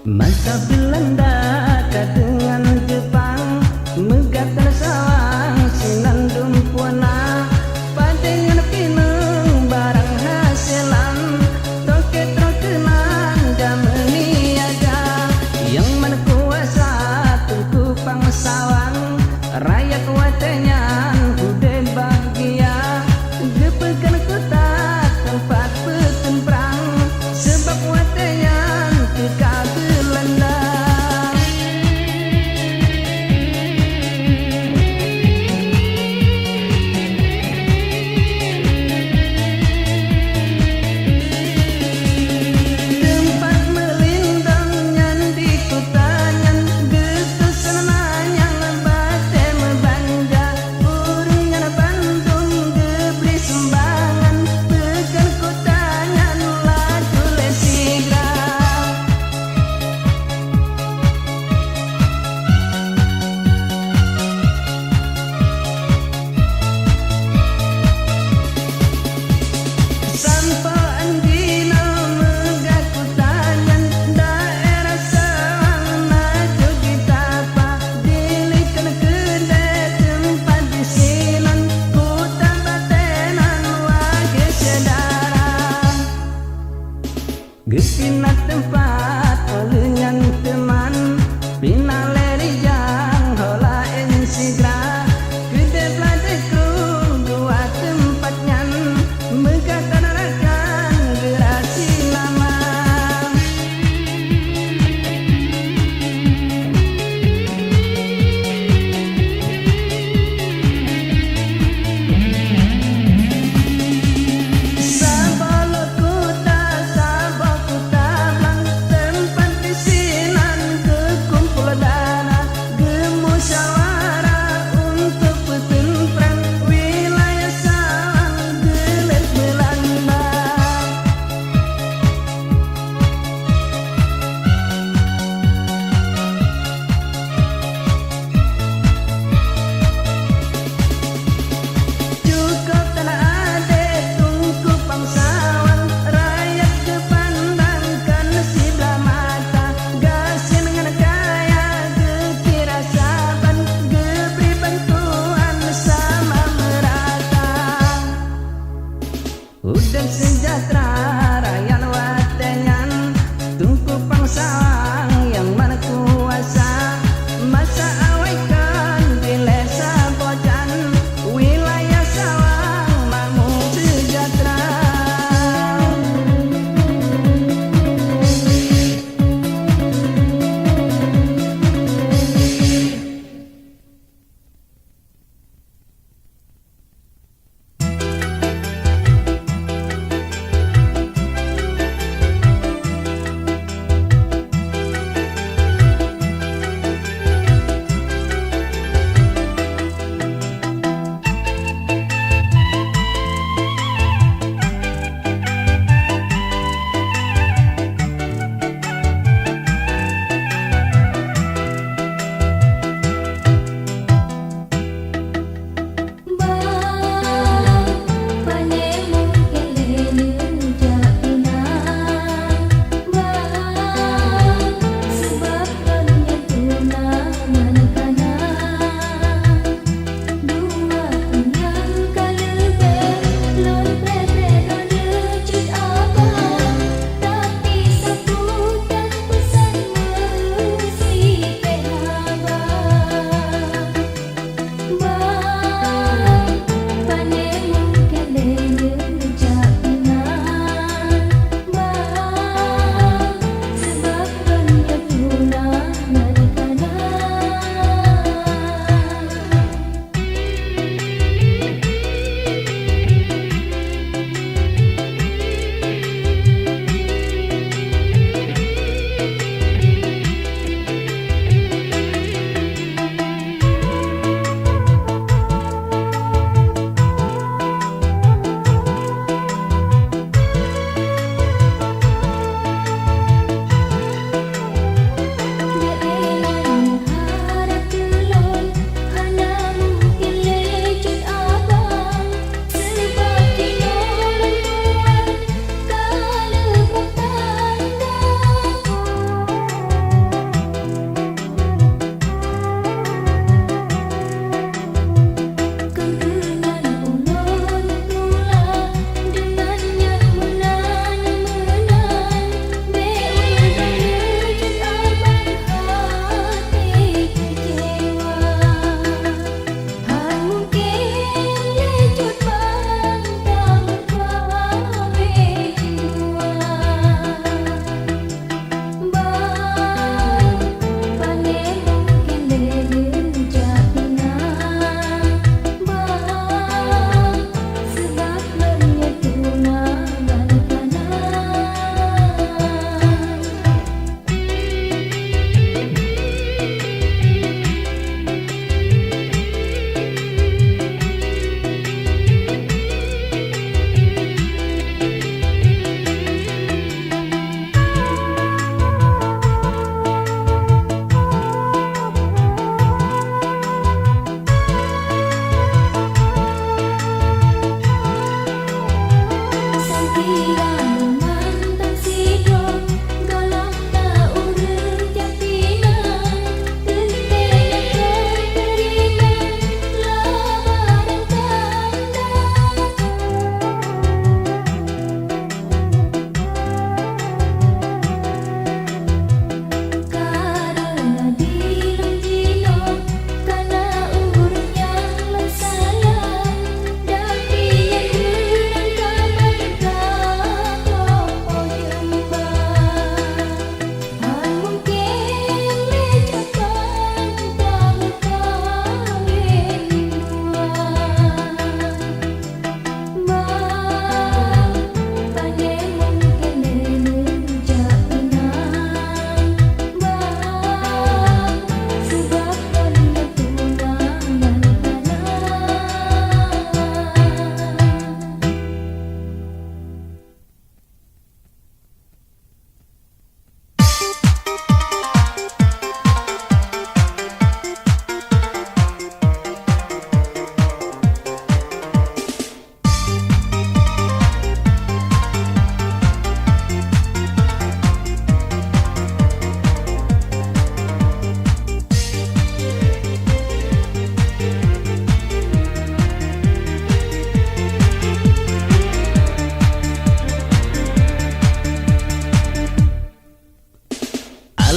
Masa Belanda dengan Jepang megatan sawang sinandung puana padengan pinung barang hasilan toke trokenan dameni aja yang mana kuasa tungku pangsawang rakyat watenyan kude bahagia gepekan kota tempat petemprang sebab watenyan kekal Belanda. Tempat melindungnya di kotanya getusan yang bate membanja burungnya Bandung gebri sembangan pekan kotanya laju lesigra. Sampo andina mengaku tangan daerah sawang maju kita pa dilikan kede tempat disinan kota batenan wage sedaran gepina tempat olehnya teman pinaleri jang hola ensigra kede plate krung dua tempatnya megatan rakan gerasi lama. Sabolo kota blang tempat disinan kekumpul dana gemusyawarah untuk petemprang wilayah sawang gelet Belanda. Cukup tanah ade tungku pangsawang rakyat kepandangkan sebelah mata gasin dengan kaya gekira saban geberi bantuan sama merata udah sejahtera rakyat watenyan tungku pangsawang yang mana kuasa masa awaikan di lesa bojan wilayah sawang makmur sejahtera.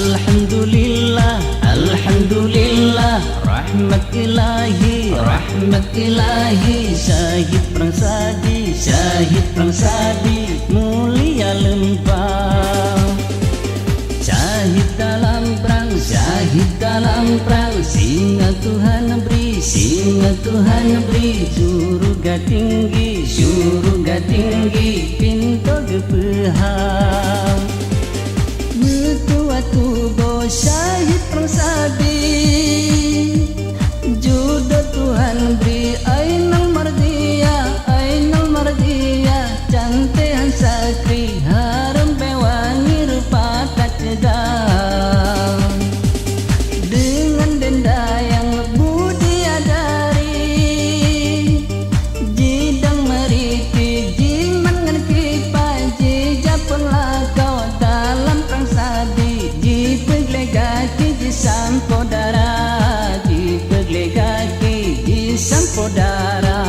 Alhamdulillah, Alhamdulillah, rahmat ilahi, syahid perang sadi, mulia lempang. Syahid dalam perang, singa Tuhan beri, surga tinggi, pintu gepehang. Metua tubuh syahid perang sadi, jodoh Tuhan beri, ainal mardia, cantian sakri, harum bewangi rupa kacedang. Dengan denda yang budi adari, jidang meriti, jiman ngan kipai, jijapun lakau dalam perang sadi, jipeglegaki, jisampodara, jisampodara.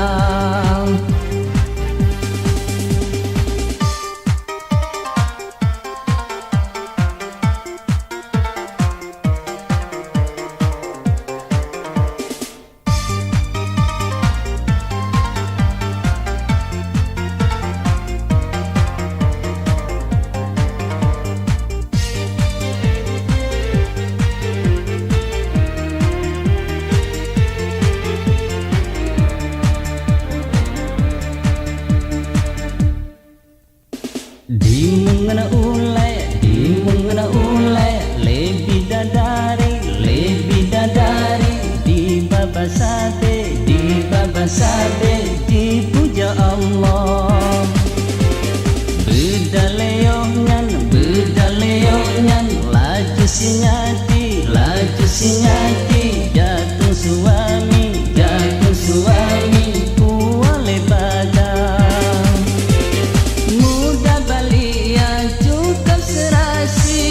Di mengena ulai, lebih dadari, di baba sade, dipuja Allah. Bedaleongan, laju sinyati, jatuh suami, kuale badang. Muda balia cukup serasi,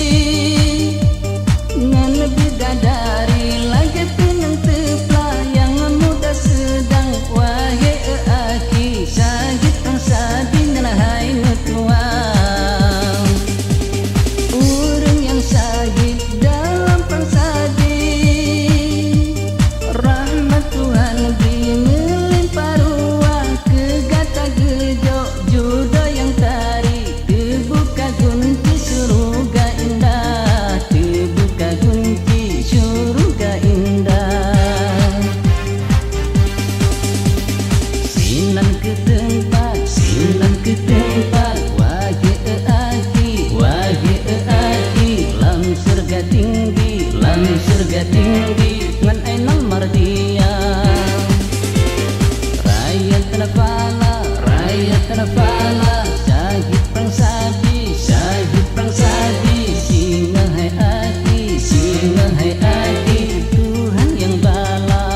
ngan bidadari lagi pinang tepla, yang muda sedang wahai aki, syahid perang sadi ngan hai nutuang. Urang yang syahid dalam perang sadi, rahmat Tuhan beri melimpah ruah, kegata gejok jodoh yang tari, terbuka kunci surga indah, terbuka kunci surga indah. Sinan ke tempat, wahai aki, lam surga tinggi, ngan ainal mardia. Rakyat nafala, syahid perang sadi, singa hai aki, Tuhan yang balang.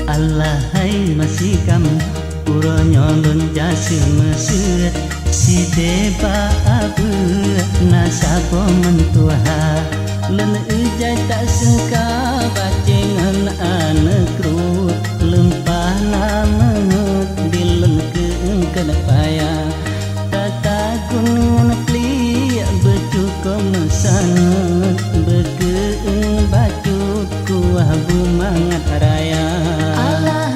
Allahai masih kamu pura nyolon jasa mesut, si deba abu nasabo mentuha, len ujai tak sengka bacengan anak rut, lempah lamanut dilen keengkan paya, tata gunung pli becukup mesanut, berkeeng bacut kuah bumangat raya. Dalam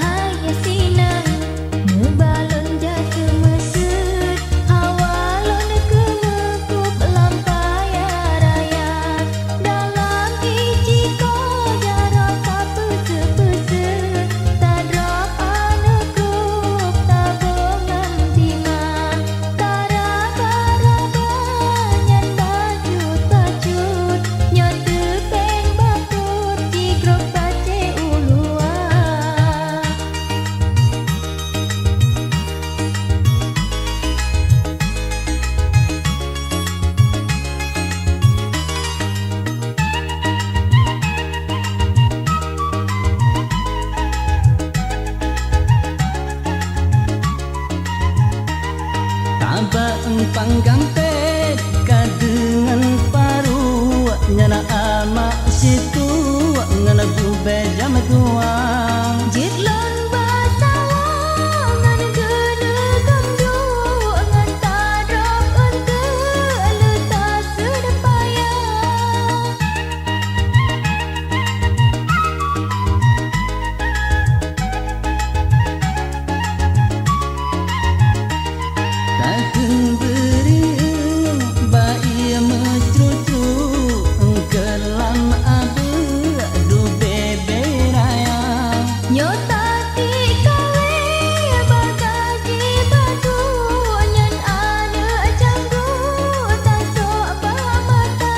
Aba empang gampet kadengan paru nyana ama situ ngana gube jam tuang Jitlon basawa ngan gede kamju ngan tarap ente leta sedepaya tahun beri bayi mecucu kelam abu du bebe raya nyota ti kawe bagaji batu nyan ada canggu taso mata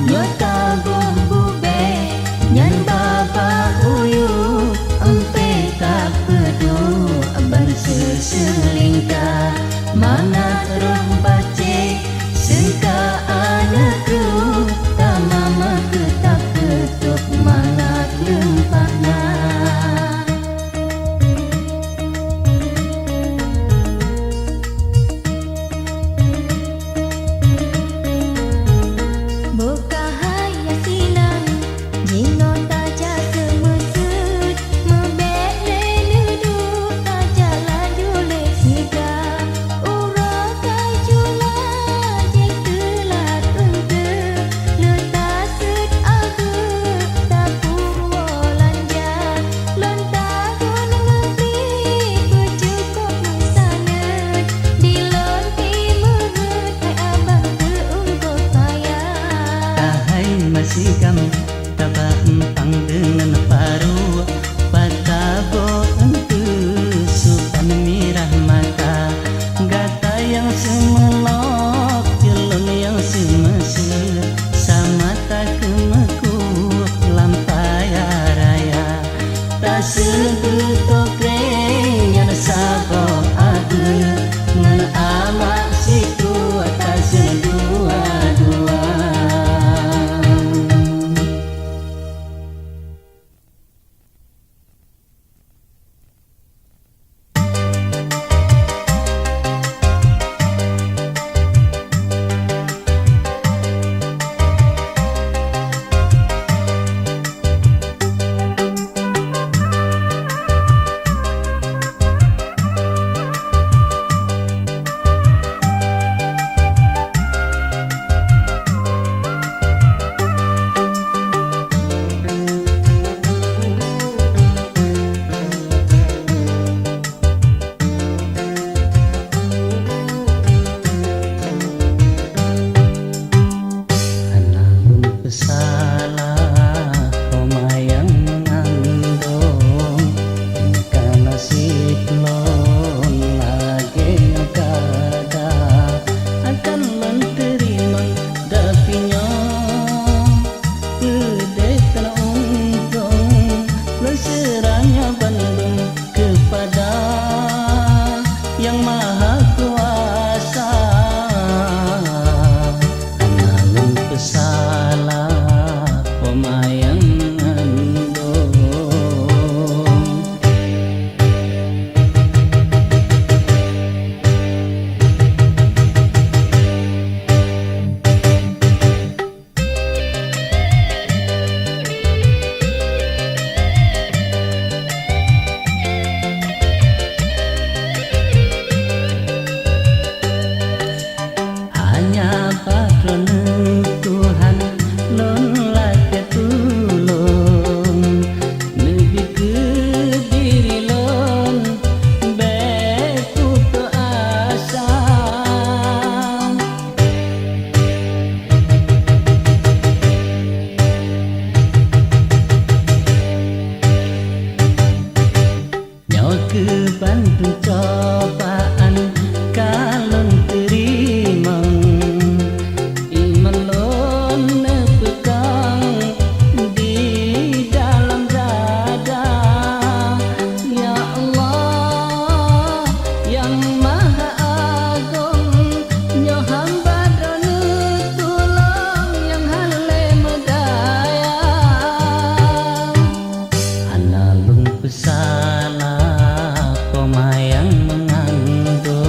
nyota bube nyan baba uyu empe tak pedu berseselingkah mana terang bace sengka anakku tak mama ketak ketuk mangat lempana buka haya sinan jino taja semesut membele duduk taja lajule sika ura kai jula jek telat ente letasut agu tapu wolanja lonta gun ngepri bercukup musanet di lonti merut kai abang ke ungkot kaya Tahai masih kamu taba empang dengan paru patabo entu supan mirah mata gata yang semelok jelon yang semesir sama tak kemeku lampaya raya tak sebetok yang sabo adu ngan ama situ tak sedua-dua. Anaun pesalah pemayang mengandung Inka nasib lon lagi kada akan lon terima dapinya Gede tanah untung lon serahnya Bandung kepada yang maha kuasa Analun pesalah pemayang mengandung hanya patron Tuhan lon lagi tulung lebih ke diri lon beku ke asa nyawa ke Bandung cobaan kalon terima iman lon nepekang di dalam dada ya Allah yang maha agung nyo hamba drone tulung yang hale medaya analun pesalah pemayang mengandung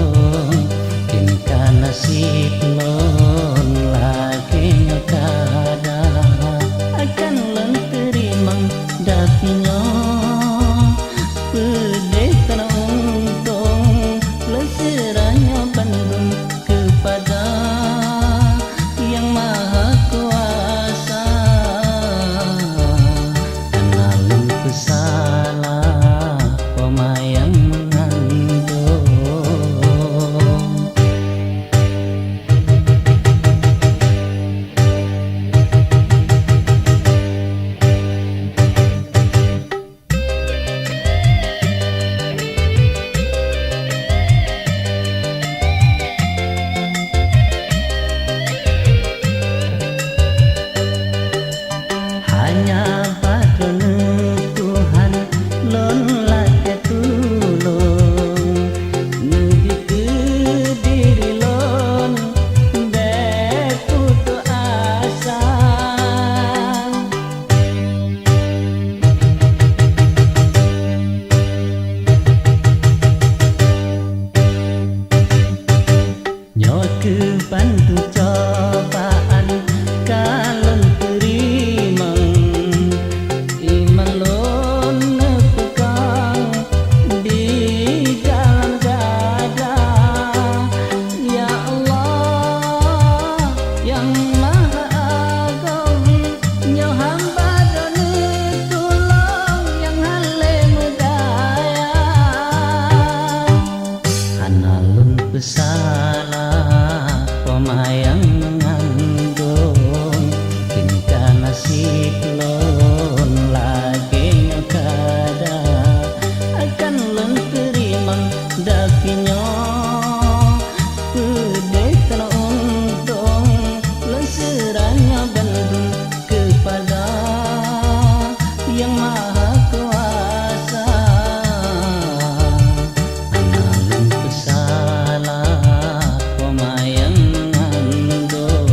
Analun pesalah pemayang mengandung tingkah nasib lon lagi nyokada akan lon terimang dakinya pedih tanah untung lon seranya bandung kepada yang maha kuasa. Analun pesalah pemayang mengandung.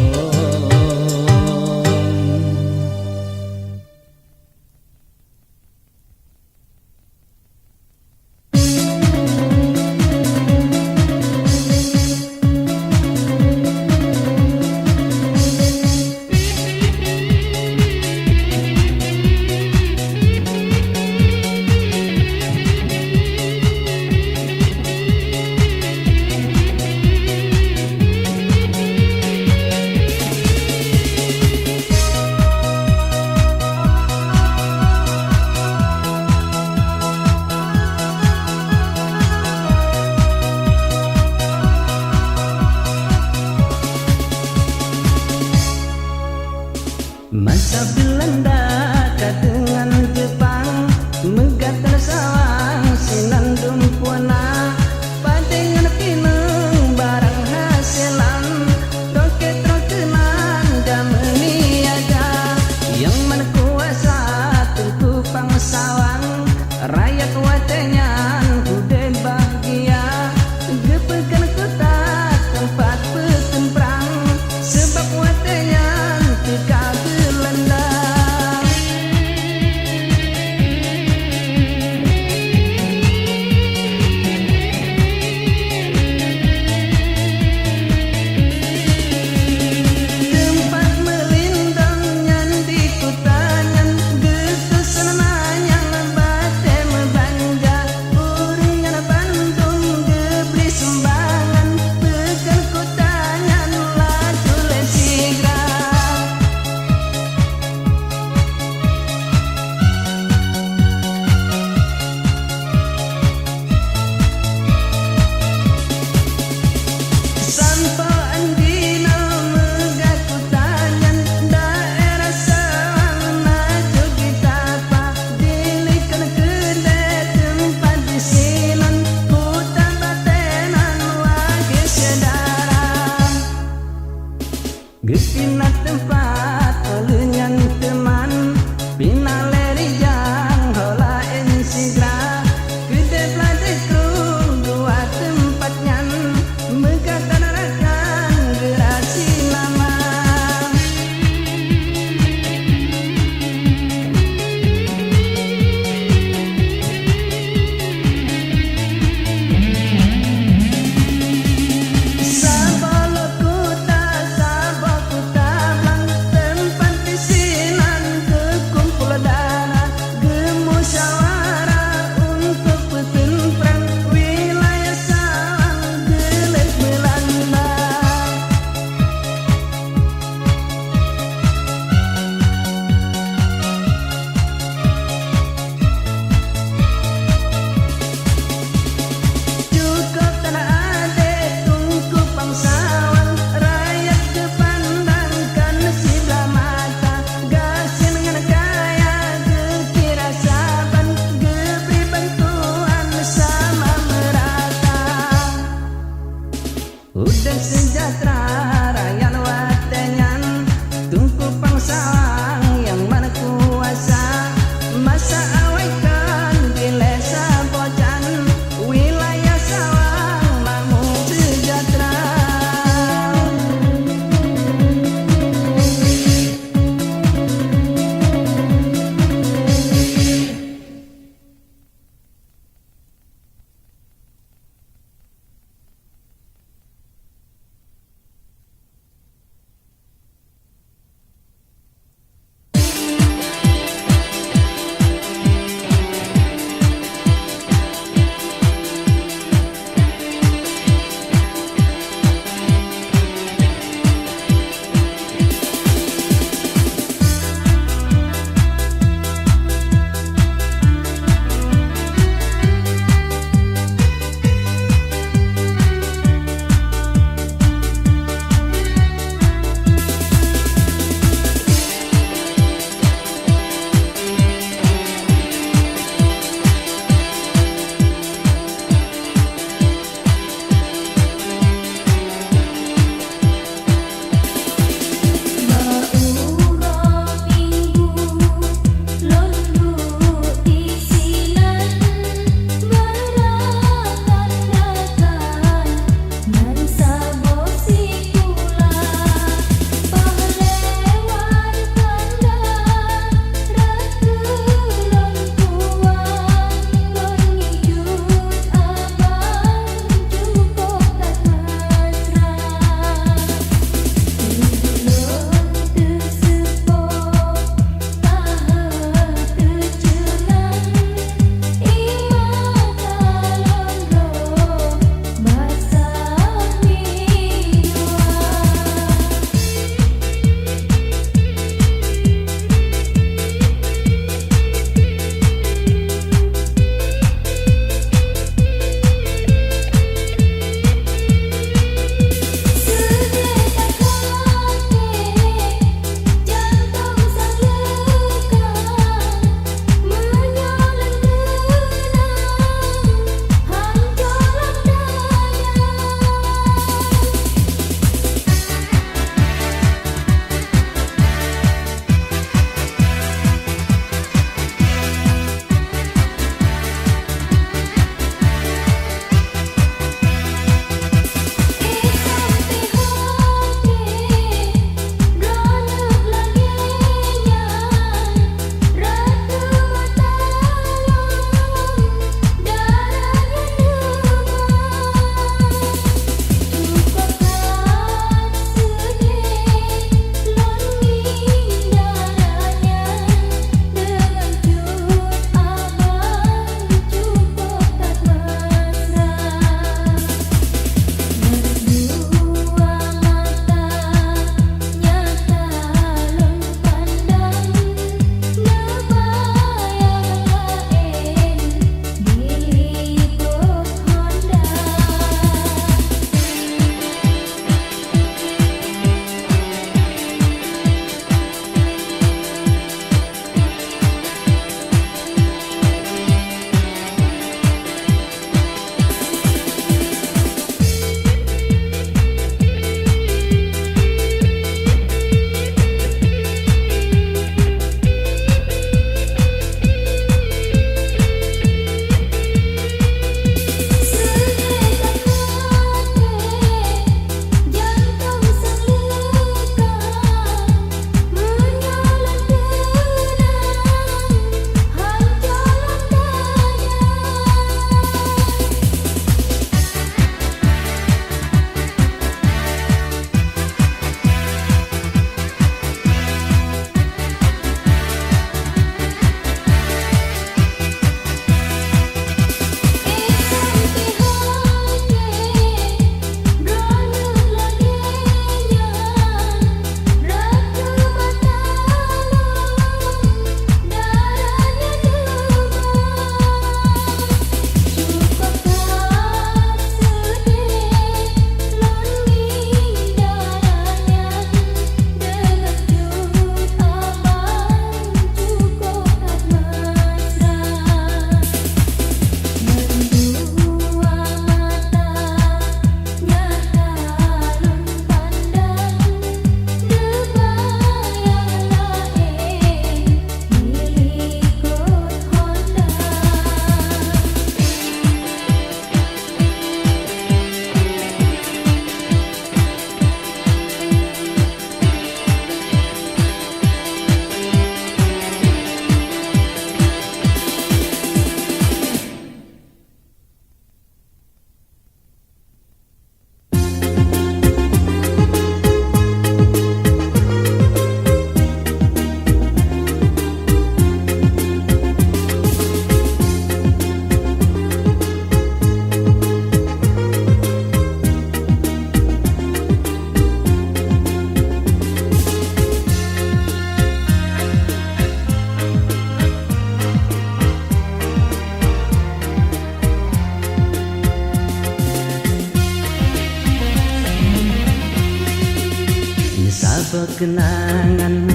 Apa kenangan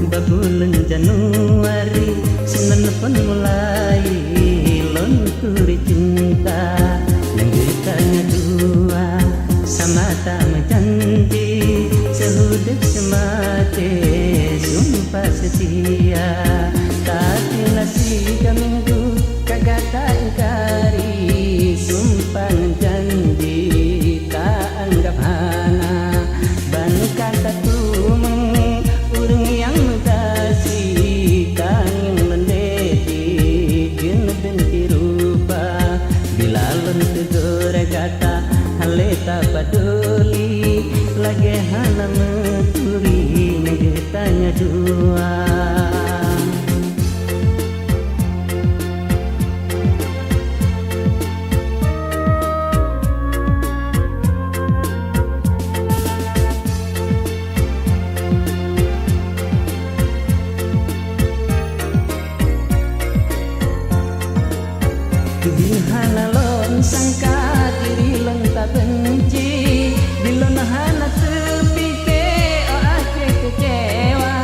babulan Januari Senin pun mulai lonturi cinta Yang ditanya dua sama tak menjanji Sehudik semati sumpah setia Tapi nasi minggu kagak tak ingkari Sumpah janji tak anggap hana Ban kata tumeng urung yang mengkasih Tanging mendeti jin binti rupa Bila lon tegur kata hale tak peduli Lagi hana meturi negetanya dua Dihana lon sangka diri lon tak benci Dilon hana terpikir oh ake kecewa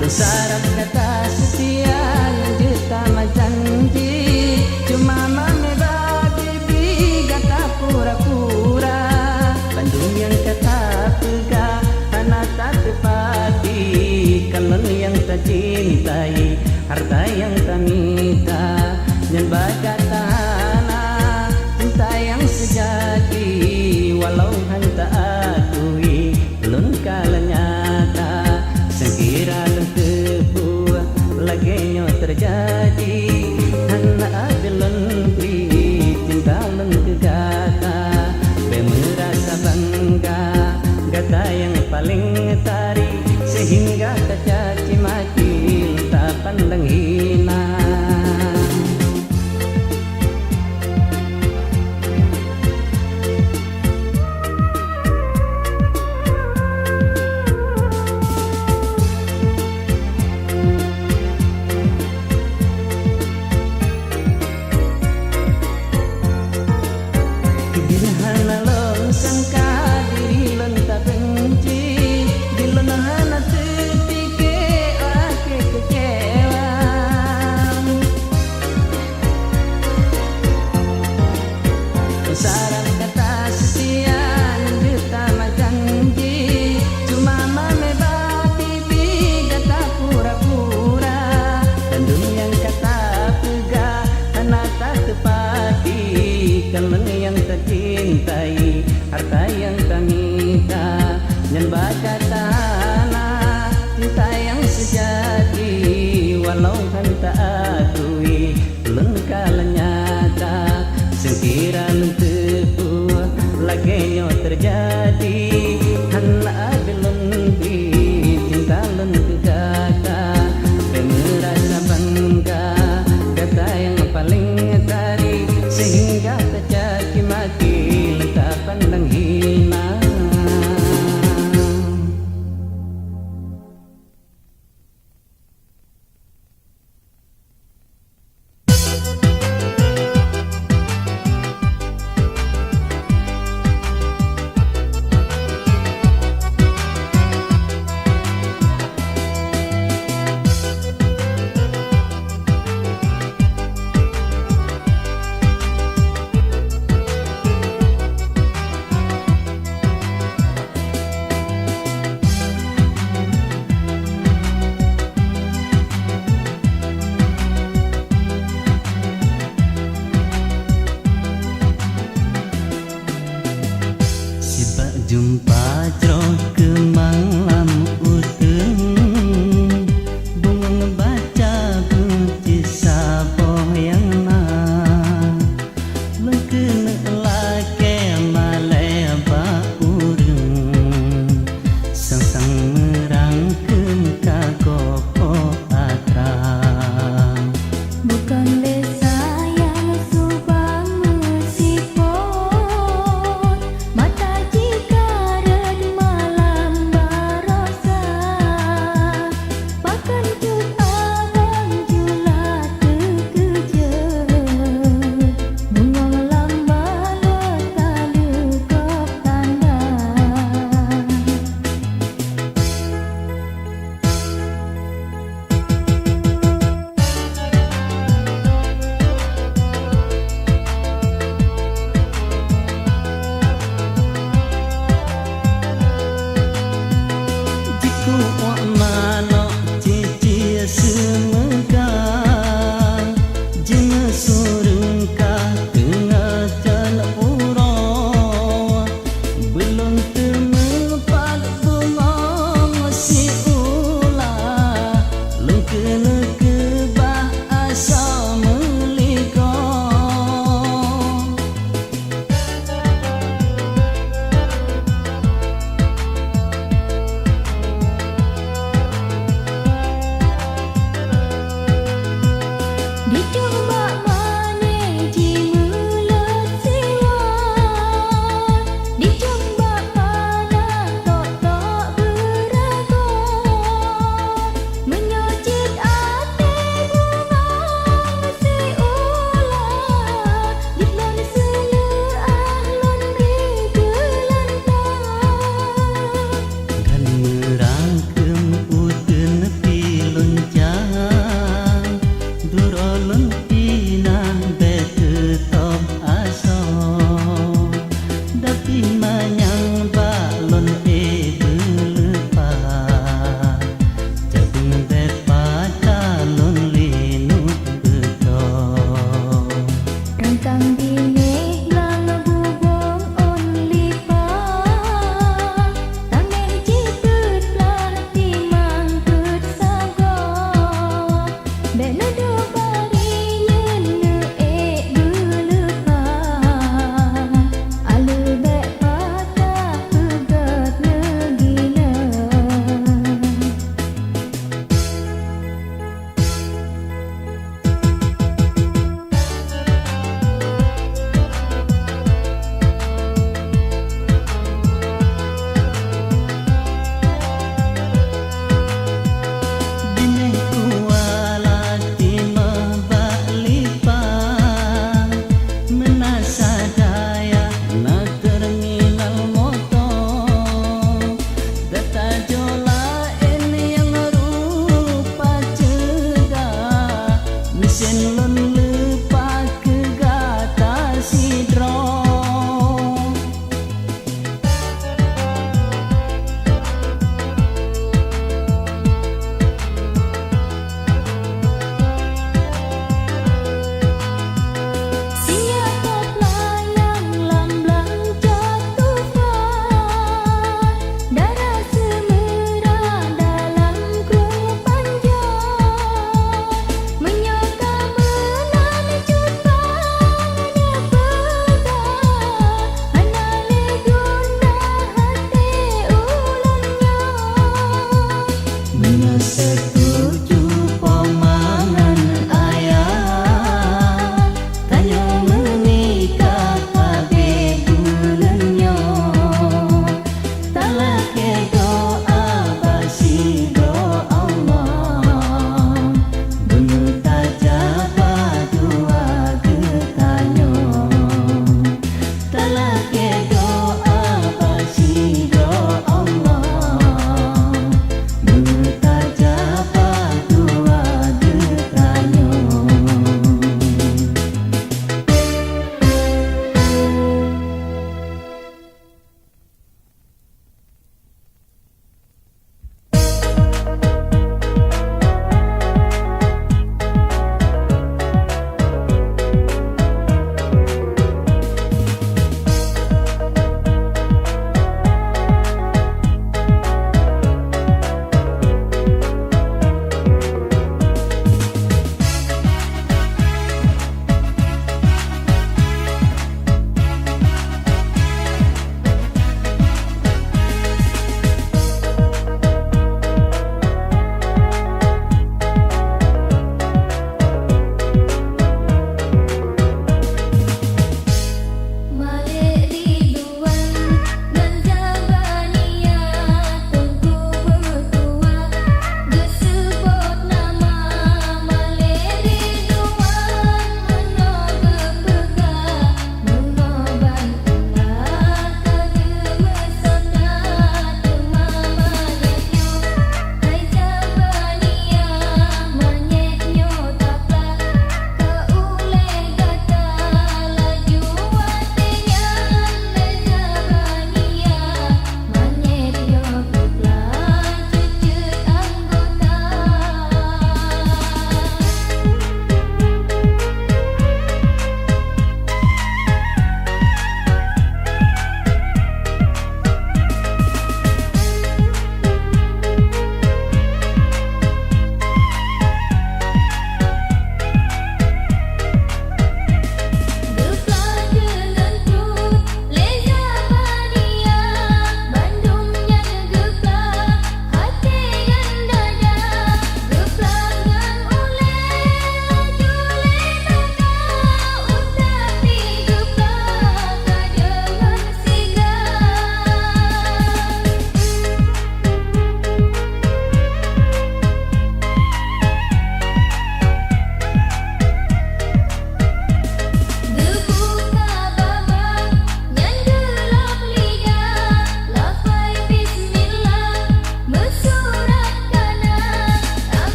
Lu sarap kata setia juta janji Cuma mame babi kata pura-pura Bandung yang kata pega hana tak tepati Kalau yang tak cintai harta yang tak minta Yang bakat tanah cinta yang sejati Walau hanta akui belum kala nyata Sengkira lem tepu lagenya terjadi Hana abelon beri cinta lem kegata Be merasa bangga gata yang paling tarik Sehingga tak caci maki tak pandang hina Dihana lon sangka diri lon tak benci Dilon hana terpikir ake kecewa Sarang kata setia juta janji Cuma mame babi kata pura-pura Dan dunia yang kata pega hana tak tepati Kalau yang tercintai harta yang tak minta Yang bakat tanah cinta yang sejati Walau hanta akui belum kala nyata Sengkira lem tepu lagenya terjadi Hana belum beri cinta lem kegata Dan merasa bangga kata yang paling tarik Sehingga tak caci maki tak pandang hina Jumpa jro kemang lam uteng Bunga baca kunci sapo yang na Lengkene lake malaya ba ureng Sang-sang merangkem kagopo atrang Bukan desa yang subang meskipun mata jika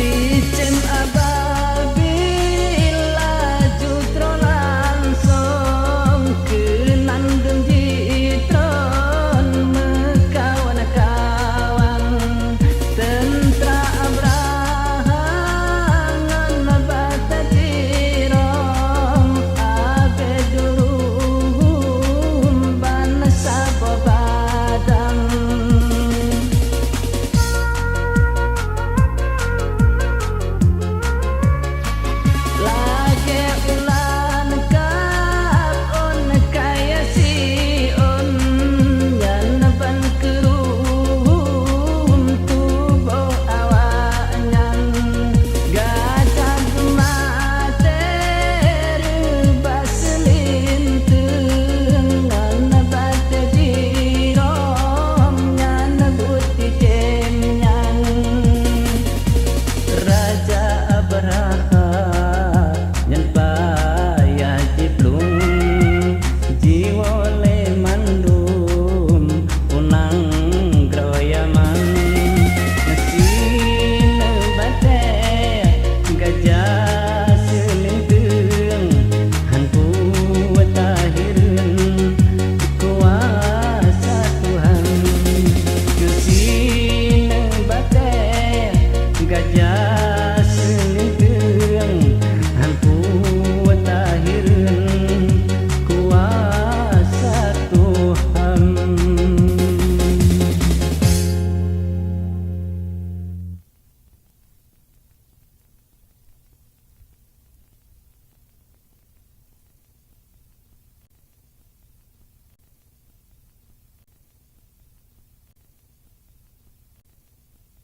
hati